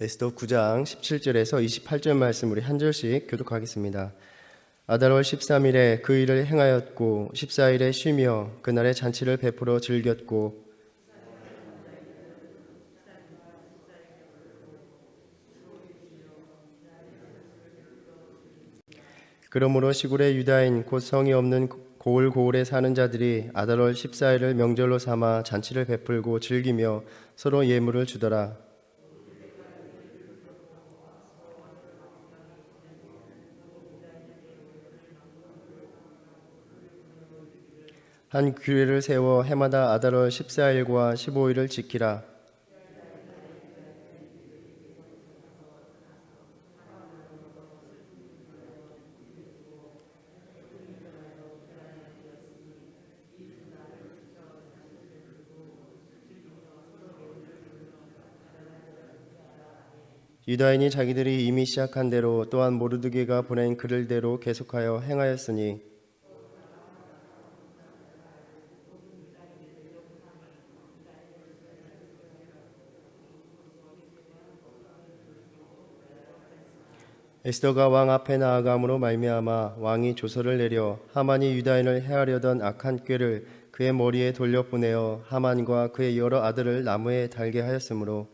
에스더 9장 17절에서 28절 말씀 우리 한 절씩 교독하겠습니다. 아달월 13일에 그 일을 행하였고 14일에 쉬며 그날의 잔치를 베풀어 즐겼고 그러므로 시골의 유다인 곧 성이 없는 고을고을에 사는 자들이 아달월 14일을 명절로 삼아 잔치를 베풀고 즐기며 서로 예물을 주더라. 한 규례를 세워 해마다 아달월 14일과 15일을 지키라. 유다인이 자기들이 이미 시작한 대로 또한 모르드게가 보낸 글을대로 계속하여 행하였으니 에스더가 왕 앞에 나아감으로 말미암아 왕이 조서를 내려 하만이 유다인을 해하려던 악한 꾀를 그의 머리에 돌려보내어 하만과 그의 여러 아들을 나무에 달게 하였으므로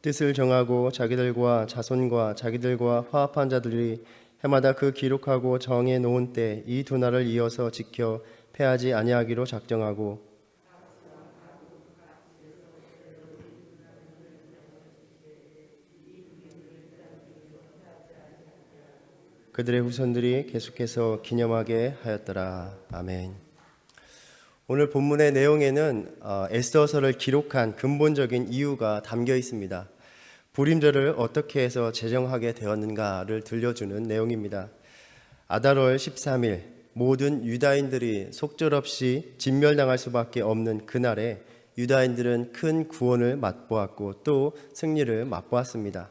뜻을 정하고 자기들과 자손과 자기들과 화합한 자들이 해마다 그 기록하고 정해 놓은 때 이 두 날을 이어서 지켜 패하지 아니하기로 작정하고 그들의 후손들이 계속해서 기념하게 하였더라. 아멘. 오늘 본문의 내용에는 에스더서를 기록한 근본적인 이유가 담겨 있습니다. 불임절을 어떻게 해서 제정하게 되었는가를 들려주는 내용입니다. 아달월 13일 모든 유다인들이 속절없이 진멸당할 수밖에 없는 그날에 유다인들은 큰 구원을 맛보았고 또 승리를 맛보았습니다.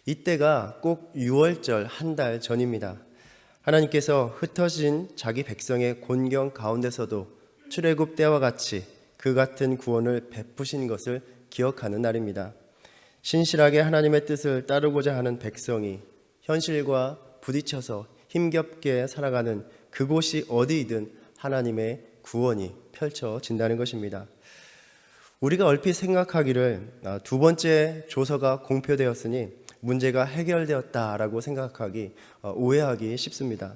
이때가 꼭 6월절 한 달 전입니다. 하나님께서 흩어진 자기 백성의 곤경 가운데서도 출애굽 때와 같이 그 같은 구원을 베푸신 것을 기억하는 날입니다. 신실하게 하나님의 뜻을 따르고자 하는 백성이 현실과 부딪혀서 힘겹게 살아가는 그곳이 어디이든 하나님의 구원이 펼쳐진다는 것입니다. 우리가 얼핏 생각하기를 두 번째 조서가 공표되었으니 문제가 해결되었다라고 생각하기 오해하기 쉽습니다.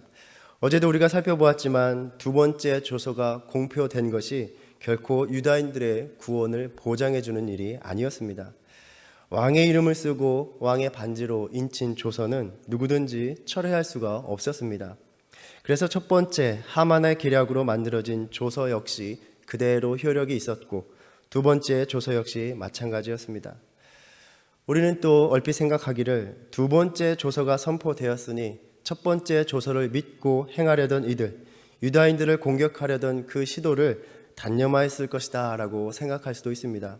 어제도 우리가 살펴보았지만 두 번째 조서가 공표된 것이 결코 유다인들의 구원을 보장해주는 일이 아니었습니다. 왕의 이름을 쓰고 왕의 반지로 인친 조서는 누구든지 철회할 수가 없었습니다. 그래서 첫 번째 하만의 계략으로 만들어진 조서 역시 그대로 효력이 있었고 두 번째 조서 역시 마찬가지였습니다. 우리는 또 얼핏 생각하기를 두 번째 조서가 선포되었으니 첫 번째 조서를 믿고 행하려던 이들, 유다인들을 공격하려던 그 시도를 단념하였을 것이다 라고 생각할 수도 있습니다.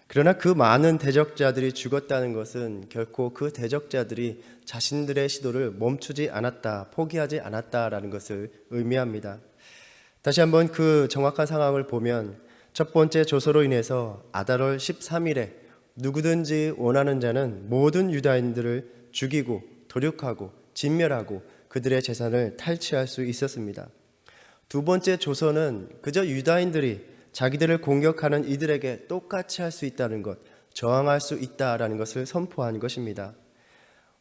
그러나 그 많은 대적자들이 죽었다는 것은 결코 그 대적자들이 자신들의 시도를 멈추지 않았다, 포기하지 않았다라는 것을 의미합니다. 다시 한번 그 정확한 상황을 보면 첫 번째 조서로 인해서 아달월 13일에 누구든지 원하는 자는 모든 유다인들을 죽이고 도륙하고 진멸하고 그들의 재산을 탈취할 수 있었습니다. 두 번째 조서는 그저 유다인들이 자기들을 공격하는 이들에게 똑같이 할 수 있다는 것, 저항할 수 있다라는 것을 선포한 것입니다.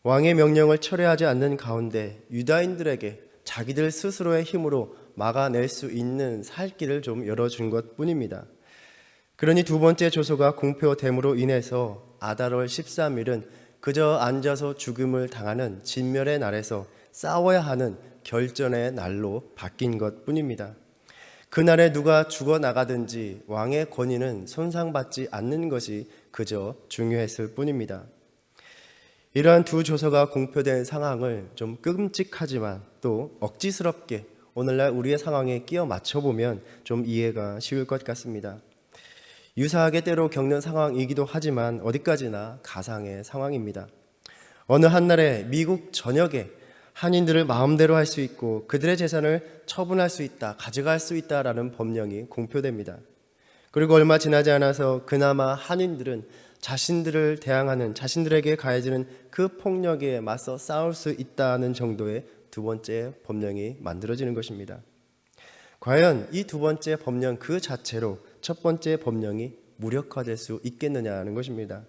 왕의 명령을 철회하지 않는 가운데 유다인들에게 자기들 스스로의 힘으로 막아낼 수 있는 살 길을 좀 열어준 것 뿐입니다. 그러니 두 번째 조서가 공표됨으로 인해서 아달월 13일은 그저 앉아서 죽음을 당하는 진멸의 날에서 싸워야 하는 결전의 날로 바뀐 것 뿐입니다. 그날에 누가 죽어나가든지 왕의 권위는 손상받지 않는 것이 그저 중요했을 뿐입니다. 이러한 두 조서가 공표된 상황을 좀 끔찍하지만 또 억지스럽게 오늘날 우리의 상황에 끼워 맞춰보면 좀 이해가 쉬울 것 같습니다. 유사하게 때로 겪는 상황이기도 하지만 어디까지나 가상의 상황입니다. 어느 한날에 미국 전역에 한인들을 마음대로 할 수 있고 그들의 재산을 처분할 수 있다, 가져갈 수 있다라는 법령이 공표됩니다. 그리고 얼마 지나지 않아서 그나마 한인들은 자신들을 대항하는, 자신들에게 가해지는 그 폭력에 맞서 싸울 수 있다는 정도의 두 번째 법령이 만들어지는 것입니다. 과연 이 두 번째 법령 그 자체로 첫 번째 법령이 무력화될 수 있겠느냐는 것입니다.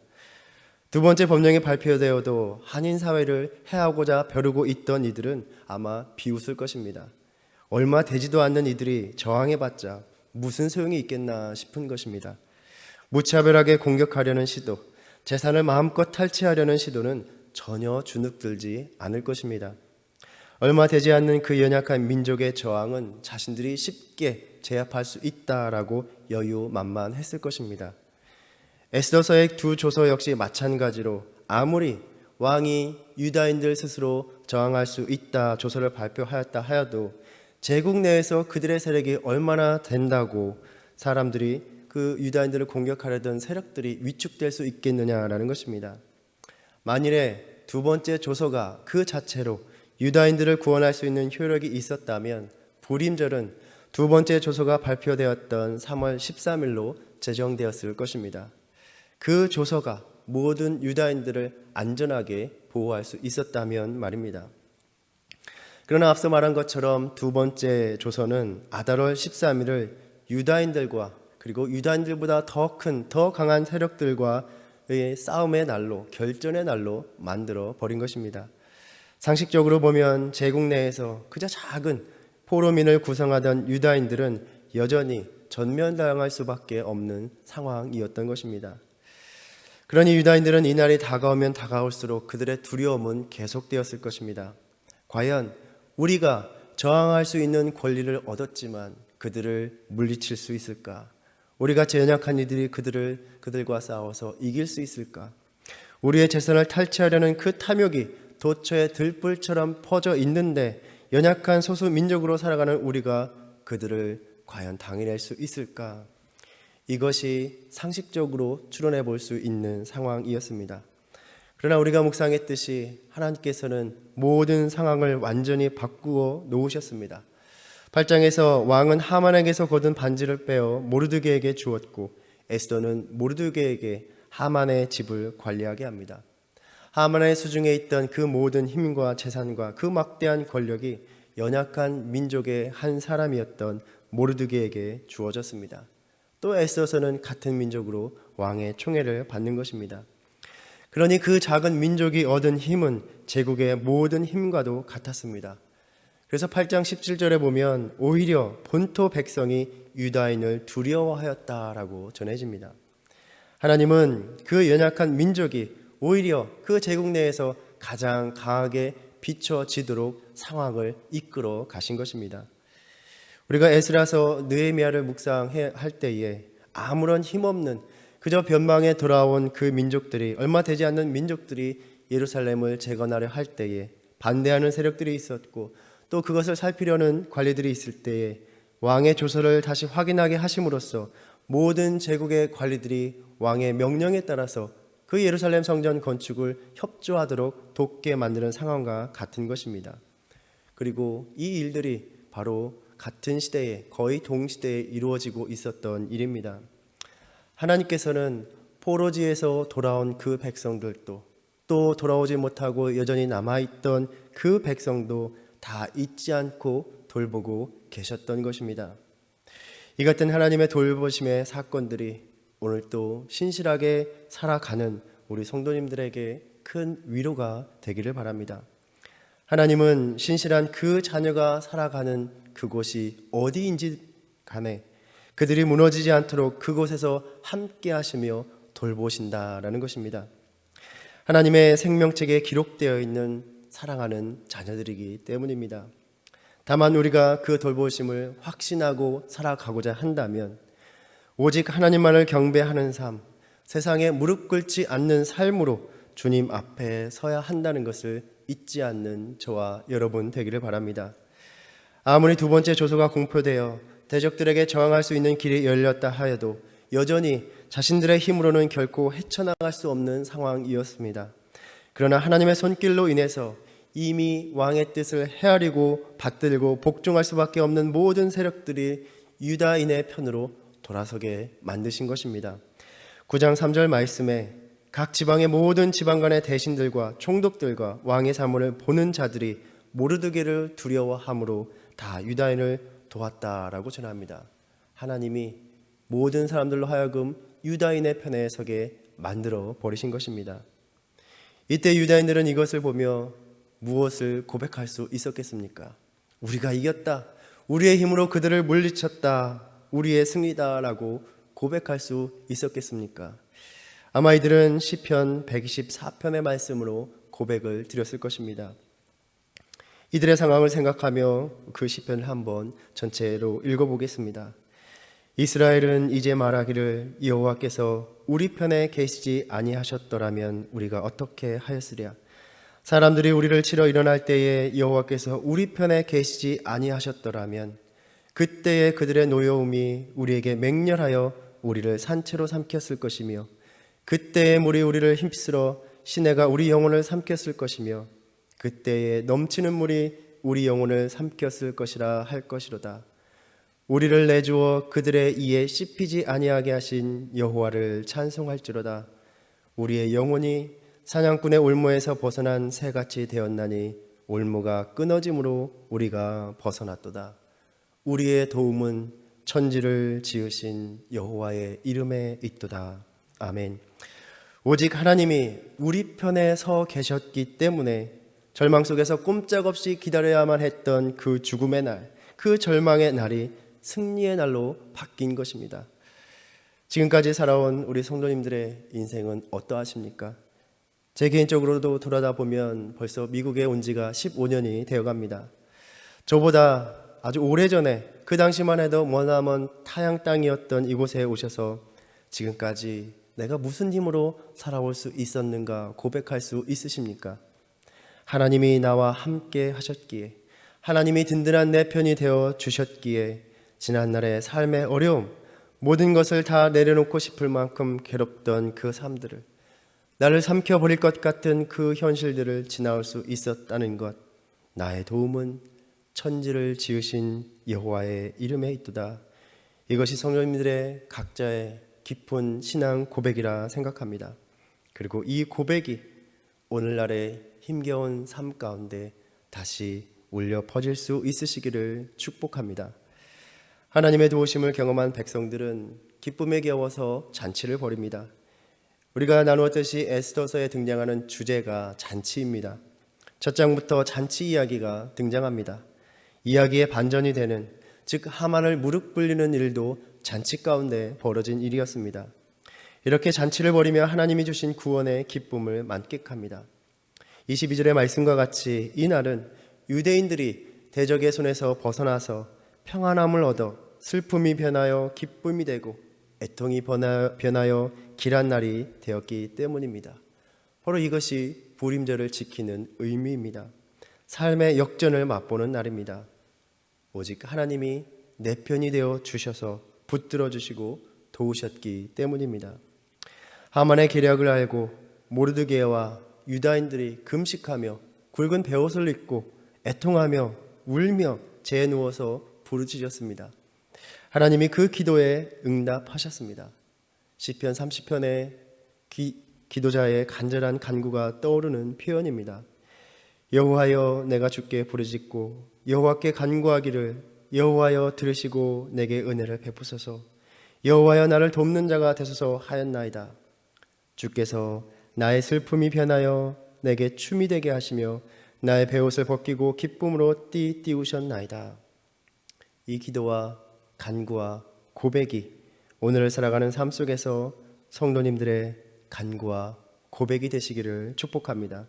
두 번째 법령이 발표되어도 한인 사회를 해하고자 벼르고 있던 이들은 아마 비웃을 것입니다. 얼마 되지도 않는 이들이 저항해봤자 무슨 소용이 있겠나 싶은 것입니다. 무차별하게 공격하려는 시도, 재산을 마음껏 탈취하려는 시도는 전혀 주눅들지 않을 것입니다. 얼마 되지 않는 그 연약한 민족의 저항은 자신들이 쉽게 제압할 수 있다라고 여유만만했을 것입니다. 에스더서의 두 조서 역시 마찬가지로 아무리 왕이 유다인들 스스로 저항할 수 있다 조서를 발표하였다 하여도 제국 내에서 그들의 세력이 얼마나 된다고 사람들이 그 유다인들을 공격하려던 세력들이 위축될 수 있겠느냐라는 것입니다. 만일에 두 번째 조서가 그 자체로 유다인들을 구원할 수 있는 효력이 있었다면 불임절은 두 번째 조서가 발표되었던 3월 13일로 제정되었을 것입니다. 그 조서가 모든 유다인들을 안전하게 보호할 수 있었다면 말입니다. 그러나 앞서 말한 것처럼 두 번째 조서는 아달월 13일을 유다인들과 그리고 유다인들보다 더 큰, 더 강한 세력들과의 싸움의 날로, 결전의 날로 만들어 버린 것입니다. 상식적으로 보면 제국 내에서 그저 작은 포로민을 구성하던 유다인들은 여전히 전면당할 수밖에 없는 상황이었던 것입니다. 그러니 유다인들은 이날이 다가오면 다가올수록 그들의 두려움은 계속되었을 것입니다. 과연 우리가 저항할 수 있는 권리를 얻었지만 그들을 물리칠 수 있을까? 우리가 연약한 이들이 그들과 싸워서 이길 수 있을까? 우리의 재산을 탈취하려는 그 탐욕이 도처에 들불처럼 퍼져 있는데 연약한 소수 민족으로 살아가는 우리가 그들을 과연 당해낼 수 있을까? 이것이 상식적으로 추론해 볼 수 있는 상황이었습니다. 그러나 우리가 묵상했듯이 하나님께서는 모든 상황을 완전히 바꾸어 놓으셨습니다. 8장에서 왕은 하만에게서 거둔 반지를 빼어 모르드게에게 주었고 에스더는 모르드게에게 하만의 집을 관리하게 합니다. 하만의 수중에 있던 그 모든 힘과 재산과 그 막대한 권력이 연약한 민족의 한 사람이었던 모르드게에게 주어졌습니다. 또 에스더서는 같은 민족으로 왕의 총애를 받는 것입니다. 그러니 그 작은 민족이 얻은 힘은 제국의 모든 힘과도 같았습니다. 그래서 8장 17절에 보면 오히려 본토 백성이 유다인을 두려워하였다라고 전해집니다. 하나님은 그 연약한 민족이 오히려 그 제국 내에서 가장 강하게 비춰지도록 상황을 이끌어 가신 것입니다. 우리가 에스라서 느헤미야를 묵상할 때에 아무런 힘없는 그저 변방에 돌아온 그 민족들이 얼마 되지 않는 민족들이 예루살렘을 재건하려 할 때에 반대하는 세력들이 있었고 또 그것을 살피려는 관리들이 있을 때에 왕의 조서를 다시 확인하게 하심으로써 모든 제국의 관리들이 왕의 명령에 따라서 그 예루살렘 성전 건축을 협조하도록 돕게 만드는 상황과 같은 것입니다. 그리고 이 일들이 바로 같은 시대에 거의 동시대에 이루어지고 있었던 일입니다. 하나님께서는 포로지에서 돌아온 그 백성들도 또 돌아오지 못하고 여전히 남아있던 그 백성도 다 잊지 않고 돌보고 계셨던 것입니다. 이 같은 하나님의 돌보심의 사건들이 오늘 또 신실하게 살아가는 우리 성도님들에게 큰 위로가 되기를 바랍니다. 하나님은 신실한 그 자녀가 살아가는 그곳이 어디인지 간에 그들이 무너지지 않도록 그곳에서 함께 하시며 돌보신다라는 것입니다. 하나님의 생명책에 기록되어 있는 사랑하는 자녀들이기 때문입니다. 다만 우리가 그 돌보심을 확신하고 살아가고자 한다면 오직 하나님만을 경배하는 삶, 세상에 무릎 꿇지 않는 삶으로 주님 앞에 서야 한다는 것을 잊지 않는 저와 여러분 되기를 바랍니다. 아무리 두 번째 조서가 공표되어 대적들에게 저항할 수 있는 길이 열렸다 하여도 여전히 자신들의 힘으로는 결코 헤쳐나갈 수 없는 상황이었습니다. 그러나 하나님의 손길로 인해서 이미 왕의 뜻을 헤아리고 받들고 복종할 수밖에 없는 모든 세력들이 유다인의 편으로 돌아서게 만드신 것입니다. 9장 3절 말씀에 각 지방의 모든 지방간의 대신들과 총독들과 왕의 사문을 보는 자들이 모르드게를 두려워함으로 다 유다인을 도왔다라고 전합니다. 하나님이 모든 사람들로 하여금 유다인의 편에 서게 만들어 버리신 것입니다. 이때 유다인들은 이것을 보며 무엇을 고백할 수 있었겠습니까? 우리가 이겼다. 우리의 힘으로 그들을 물리쳤다. 우리의 승리다라고 고백할 수 있었겠습니까? 아마 이들은 시편 124편의 말씀으로 고백을 드렸을 것입니다. 이들의 상황을 생각하며 그 시편을 한번 전체로 읽어보겠습니다. 이스라엘은 이제 말하기를 여호와께서 우리 편에 계시지 아니하셨더라면 우리가 어떻게 하였으랴. 사람들이 우리를 치러 일어날 때에 여호와께서 우리 편에 계시지 아니하셨더라면 그때에 그들의 노여움이 우리에게 맹렬하여 우리를 산채로 삼켰을 것이며 그때에 물이 우리를 힘쓸어 시내가 우리 영혼을 삼켰을 것이며 그때에 넘치는 물이 우리 영혼을 삼켰을 것이라 할 것이로다. 우리를 내주어 그들의 이에 씹히지 아니하게 하신 여호와를 찬송할지로다. 우리의 영혼이 사냥꾼의 올무에서 벗어난 새같이 되었나니 올무가 끊어짐으로 우리가 벗어났도다. 우리의 도움은 천지를 지으신 여호와의 이름에 있도다. 아멘. 오직 하나님이 우리 편에 서 계셨기 때문에 절망 속에서 꼼짝없이 기다려야만 했던 그 죽음의 날, 그 절망의 날이 승리의 날로 바뀐 것입니다. 지금까지 살아온 우리 성도님들의 인생은 어떠하십니까? 제 개인적으로도 돌아다 보면 벌써 미국에 온 지가 15년이 되어갑니다. 저보다 아주 오래전에 그 당시만 해도 머나먼 타양 땅이었던 이곳에 오셔서 지금까지 내가 무슨 힘으로 살아올 수 있었는가 고백할 수 있으십니까? 하나님이 나와 함께 하셨기에, 하나님이 든든한 내 편이 되어 주셨기에 지난날의 삶의 어려움, 모든 것을 다 내려놓고 싶을 만큼 괴롭던 그 삶들을, 나를 삼켜버릴 것 같은 그 현실들을 지나올 수 있었다는 것, 나의 도움은 천지를 지으신 여호와의 이름에 있도다. 이것이 성도님들의 각자의 깊은 신앙 고백이라 생각합니다. 그리고 이 고백이 오늘날의 힘겨운 삶 가운데 다시 울려 퍼질 수 있으시기를 축복합니다. 하나님의 도우심을 경험한 백성들은 기쁨에 겨워서 잔치를 벌입니다. 우리가 나누었듯이 에스더서에 등장하는 주제가 잔치입니다. 첫 장부터 잔치 이야기가 등장합니다. 이야기의 반전이 되는, 즉 하만을 무릎 꿇리는 일도 잔치 가운데 벌어진 일이었습니다. 이렇게 잔치를 벌이며 하나님이 주신 구원의 기쁨을 만끽합니다. 22절의 말씀과 같이 이날은 유대인들이 대적의 손에서 벗어나서 평안함을 얻어 슬픔이 변하여 기쁨이 되고 애통이 변하여 길한 날이 되었기 때문입니다. 바로 이것이 부림절을 지키는 의미입니다. 삶의 역전을 맛보는 날입니다. 오직 하나님이 내 편이 되어 주셔서 붙들어 주시고 도우셨기 때문입니다. 하만의 계략을 알고 모르드게와 유다인들이 금식하며 굵은 베옷을 입고 애통하며 울며 재에 누워서 부르짖었습니다. 하나님이 그 기도에 응답하셨습니다. 시편 30편의 기도자의 간절한 간구가 떠오르는 표현입니다. 여호와여, 내가 주께 부르짖고 여호와께 간구하기를 여호와여 들으시고 내게 은혜를 베푸소서. 여호와여, 나를 돕는 자가 되소서 하였나이다. 주께서 나의 슬픔이 변하여 내게 춤이 되게 하시며 나의 베옷을 벗기고 기쁨으로 띠우셨나이다. 이 기도와 간구와 고백이 오늘을 살아가는 삶 속에서 성도님들의 간구와 고백이 되시기를 축복합니다.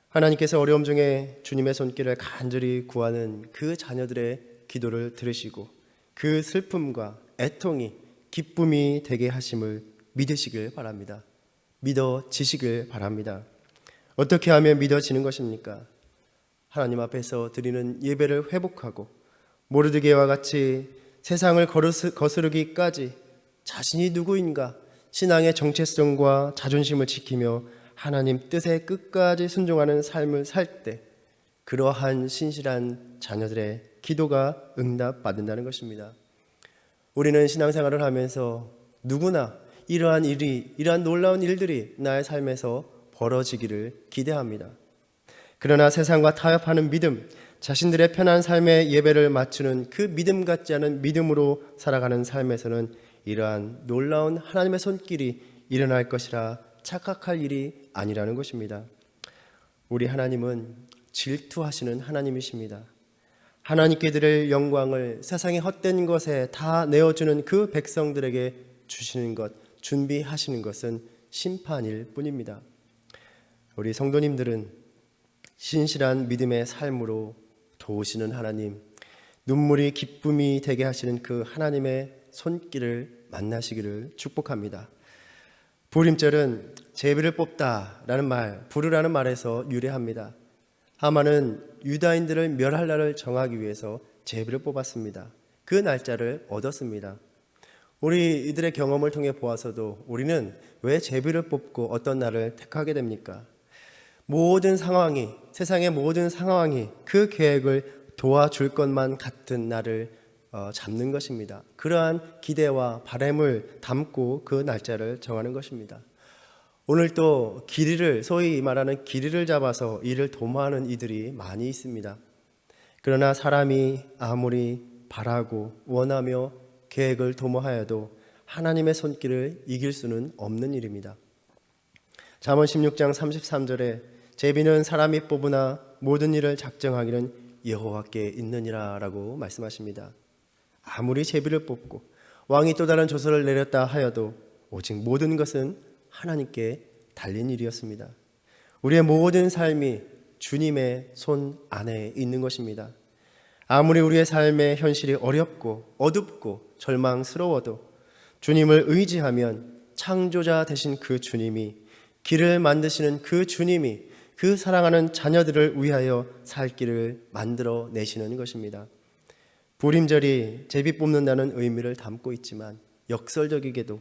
하나님께서 어려움 중에 주님의 손길을 간절히 구하는 그 자녀들의 기도를 들으시고 그 슬픔과 애통이 기쁨이 되게 하심을 믿으시길 바랍니다. 믿어지시길 바랍니다. 어떻게 하면 믿어지는 것입니까? 하나님 앞에서 드리는 예배를 회복하고 모르드게와 같이 세상을 거스르기까지 자신이 누구인가 신앙의 정체성과 자존심을 지키며 하나님 뜻에 끝까지 순종하는 삶을 살 때 그러한 신실한 자녀들의 기도가 응답받는다는 것입니다. 우리는 신앙생활을 하면서 누구나 이러한 놀라운 일들이 나의 삶에서 벌어지기를 기대합니다. 그러나 세상과 타협하는 믿음, 자신들의 편한 삶의 예배를 맞추는 그 믿음 같지 않은 믿음으로 살아가는 삶에서는 이러한 놀라운 하나님의 손길이 일어날 것이라 착각할 일이 아니라는 것입니다. 우리 하나님은 질투하시는 하나님이십니다. 하나님께 드릴 영광을 세상의 헛된 것에 다 내어주는 그 백성들에게 주시는 것, 준비하시는 것은 심판일 뿐입니다. 우리 성도님들은 신실한 믿음의 삶으로 도우시는 하나님, 눈물이 기쁨이 되게 하시는 그 하나님의 손길을 만나시기를 축복합니다. 부림절은 제비를 뽑다라는 말, 부르라는 말에서 유래합니다. 하만은 유다인들을 멸할 날을 정하기 위해서 제비를 뽑았습니다. 그 날짜를 얻었습니다. 우리 이들의 경험을 통해 보아서도 우리는 왜 제비를 뽑고 어떤 날을 택하게 됩니까? 모든 상황이, 세상의 모든 상황이 그 계획을 도와줄 것만 같은 날을 잡는 것입니다. 그러한 기대와 바람을 담고 그 날짜를 정하는 것입니다. 오늘 또 길이를, 소위 말하는 길이를 잡아서 이를 도모하는 이들이 많이 있습니다. 그러나 사람이 아무리 바라고 원하며 계획을 도모하여도 하나님의 손길을 이길 수는 없는 일입니다. 잠언 16장 33절에 제비는 사람이 뽑으나 모든 일을 작정하기는 여호와께 있느니라 라고 말씀하십니다. 아무리 제비를 뽑고 왕이 또 다른 조서를 내렸다 하여도 오직 모든 것은 하나님께 달린 일이었습니다. 우리의 모든 삶이 주님의 손 안에 있는 것입니다. 아무리 우리의 삶의 현실이 어렵고 어둡고 절망스러워도 주님을 의지하면 창조자 되신 그 주님이, 길을 만드시는 그 주님이 그 사랑하는 자녀들을 위하여 살 길을 만들어 내시는 것입니다. 부림절이 제비 뽑는다는 의미를 담고 있지만 역설적이게도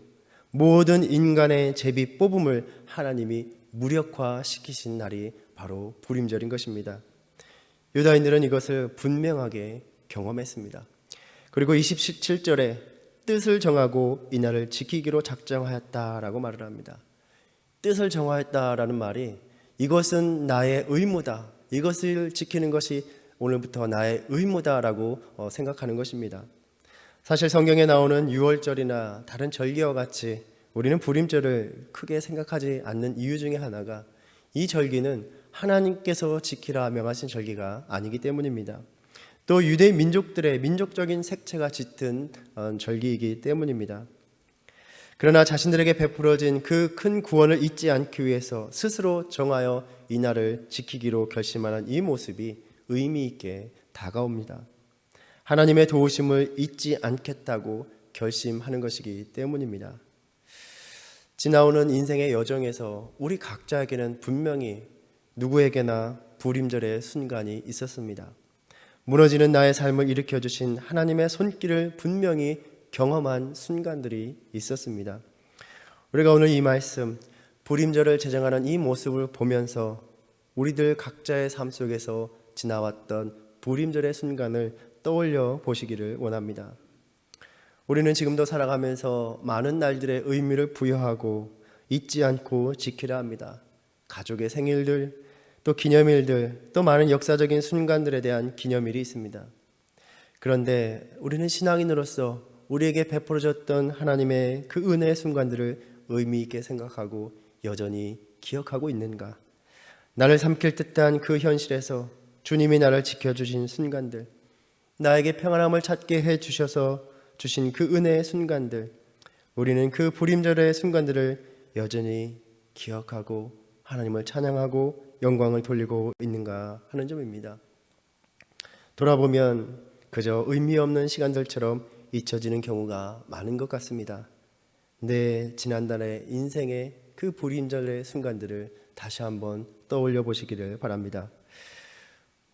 모든 인간의 제비 뽑음을 하나님이 무력화시키신 날이 바로 부림절인 것입니다. 유다인들은 이것을 분명하게 경험했습니다. 그리고 27절에 뜻을 정하고 이 날을 지키기로 작정하였다라고 말을 합니다. 뜻을 정하였다라는 말이 이것은 나의 의무다, 이것을 지키는 것이 오늘부터 나의 의무다라고 생각하는 것입니다. 사실 성경에 나오는 유월절이나 다른 절기와 같이 우리는 부림절을 크게 생각하지 않는 이유 중에 하나가 이 절기는 하나님께서 지키라 명하신 절기가 아니기 때문입니다. 또 유대 민족들의 민족적인 색채가 짙은 절기이기 때문입니다. 그러나 자신들에게 베풀어진 그 큰 구원을 잊지 않기 위해서 스스로 정하여 이 날을 지키기로 결심하는 이 모습이 의미 있게 다가옵니다. 하나님의 도우심을 잊지 않겠다고 결심하는 것이기 때문입니다. 지나오는 인생의 여정에서 우리 각자에게는 분명히 누구에게나 부림절의 순간이 있었습니다. 무너지는 나의 삶을 일으켜주신 하나님의 손길을 분명히 경험한 순간들이 있었습니다. 우리가 오늘 이 말씀, 부림절을 제정하는 이 모습을 보면서 우리들 각자의 삶 속에서 지나왔던 부림절의 순간을 떠올려 보시기를 원합니다. 우리는 지금도 살아가면서 많은 날들의 의미를 부여하고 잊지 않고 지키려 합니다. 가족의 생일들, 또 기념일들, 또 많은 역사적인 순간들에 대한 기념일이 있습니다. 그런데 우리는 신앙인으로서 우리에게 베풀어졌던 하나님의 그 은혜의 순간들을 의미 있게 생각하고 여전히 기억하고 있는가? 나를 삼킬 듯한 그 현실에서 주님이 나를 지켜주신 순간들, 나에게 평안함을 찾게 해주셔서 주신 그 은혜의 순간들, 우리는 그 부림절의 순간들을 여전히 기억하고 하나님을 찬양하고 영광을 돌리고 있는가 하는 점입니다. 돌아보면 그저 의미 없는 시간들처럼 잊혀지는 경우가 많은 것 같습니다. 내 지난달의 인생의 그 부림절의 순간들을 다시 한번 떠올려 보시기를 바랍니다.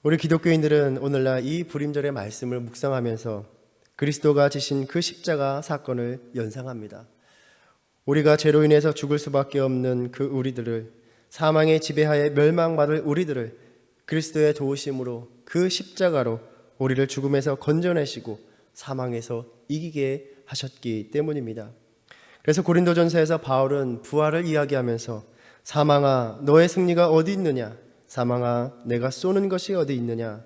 우리 기독교인들은 오늘날 이 부림절의 말씀을 묵상하면서 그리스도가 지신 그 십자가 사건을 연상합니다. 우리가 죄로 인해서 죽을 수밖에 없는 그 우리들을 사망의 지배하에 멸망받을 우리들을 그리스도의 도우심으로 그 십자가로 우리를 죽음에서 건져내시고 사망에서 이기게 하셨기 때문입니다. 그래서 고린도전서에서 바울은 부활을 이야기하면서 사망아 너의 승리가 어디 있느냐, 사망아 내가 쏘는 것이 어디 있느냐,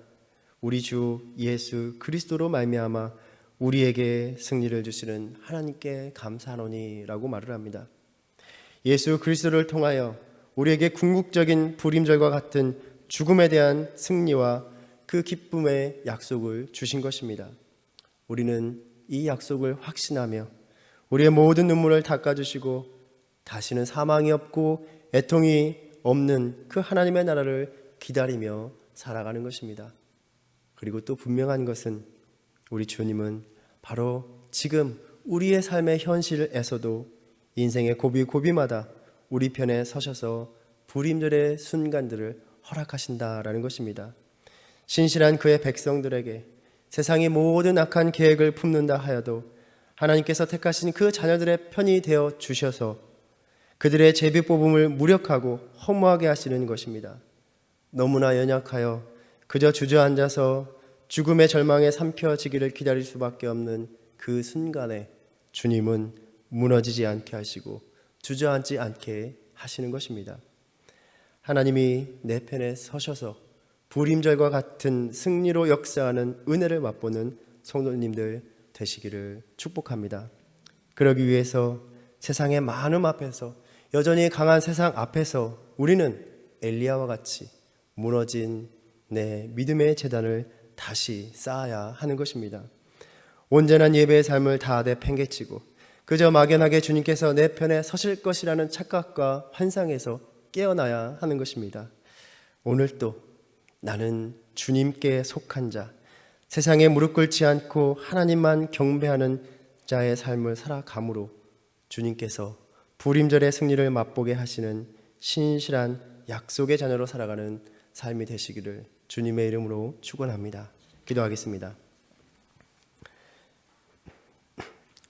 우리 주 예수 그리스도로 말미암아 우리에게 승리를 주시는 하나님께 감사하노니라고 말을 합니다. 예수 그리스도를 통하여 우리에게 궁극적인 불임절과 같은 죽음에 대한 승리와 그 기쁨의 약속을 주신 것입니다. 우리는 이 약속을 확신하며 우리의 모든 눈물을 닦아주시고 다시는 사망이 없고 애통이 없는 그 하나님의 나라를 기다리며 살아가는 것입니다. 그리고 또 분명한 것은 우리 주님은 바로 지금 우리의 삶의 현실에서도 인생의 고비고비마다 우리 편에 서셔서 불임절의 순간들을 허락하신다라는 것입니다. 신실한 그의 백성들에게 세상의 모든 악한 계획을 품는다 하여도 하나님께서 택하신 그 자녀들의 편이 되어 주셔서 그들의 제비 뽑음을 무력하고 허무하게 하시는 것입니다. 너무나 연약하여 그저 주저앉아서 죽음의 절망에 삼켜지기를 기다릴 수밖에 없는 그 순간에 주님은 무너지지 않게 하시고 주저앉지 않게 하시는 것입니다. 하나님이 내 편에 서셔서 불임절과 같은 승리로 역사하는 은혜를 맛보는 성도님들 되시기를 축복합니다. 그러기 위해서 세상의 많음 앞에서, 여전히 강한 세상 앞에서 우리는 엘리야와 같이 무너진 내 믿음의 제단을 다시 쌓아야 하는 것입니다. 온전한 예배의 삶을 다 내팽개치고 그저 막연하게 주님께서 내 편에 서실 것이라는 착각과 환상에서 깨어나야 하는 것입니다. 오늘도 나는 주님께 속한 자, 세상에 무릎 꿇지 않고 하나님만 경배하는 자의 삶을 살아감으로 주님께서 불임절의 승리를 맛보게 하시는 신실한 약속의 자녀로 살아가는 삶이 되시기를 주님의 이름으로 축원합니다. 기도하겠습니다.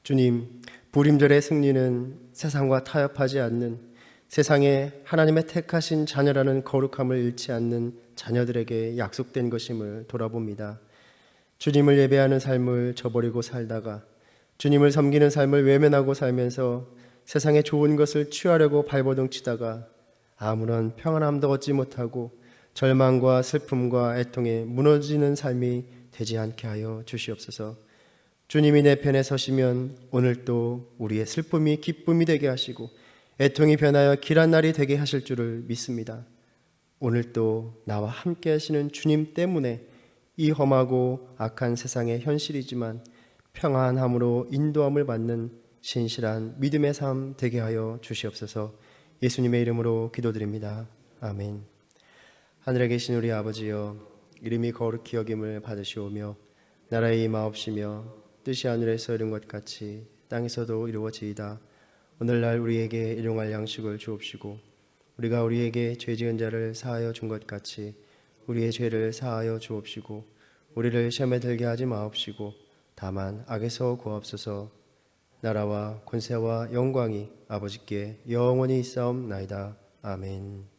주님, 불임절의 승리는 세상과 타협하지 않는, 세상에 하나님의 택하신 자녀라는 거룩함을 잃지 않는 자녀들에게 약속된 것임을 돌아봅니다. 주님을 예배하는 삶을 저버리고 살다가 주님을 섬기는 삶을 외면하고 살면서 세상의 좋은 것을 취하려고 발버둥치다가 아무런 평안함도 얻지 못하고 절망과 슬픔과 애통에 무너지는 삶이 되지 않게 하여 주시옵소서. 주님이 내 편에 서시면 오늘도 우리의 슬픔이 기쁨이 되게 하시고 애통이 변하여 길한 날이 되게 하실 줄을 믿습니다. 오늘도 나와 함께 하시는 주님 때문에 이 험하고 악한 세상의 현실이지만 평안함으로 인도함을 받는 신실한 믿음의 삶 되게 하여 주시옵소서. 예수님의 이름으로 기도드립니다. 아멘. 하늘에 계신 우리 아버지여, 이름이 거룩히 여김을 받으시오며 나라의 임하옵시며 뜻이 하늘에서 이룬 것 같이 땅에서도 이루어지이다. 오늘날 우리에게 일용할 양식을 주옵시고 우리가 우리에게 죄 지은 자를 사하여 준 것 같이 우리의 죄를 사하여 주옵시고 우리를 시험에 들게 하지 마옵시고 다만 악에서 구하옵소서. 나라와 권세와 영광이 아버지께 영원히 있사옵나이다. 아멘.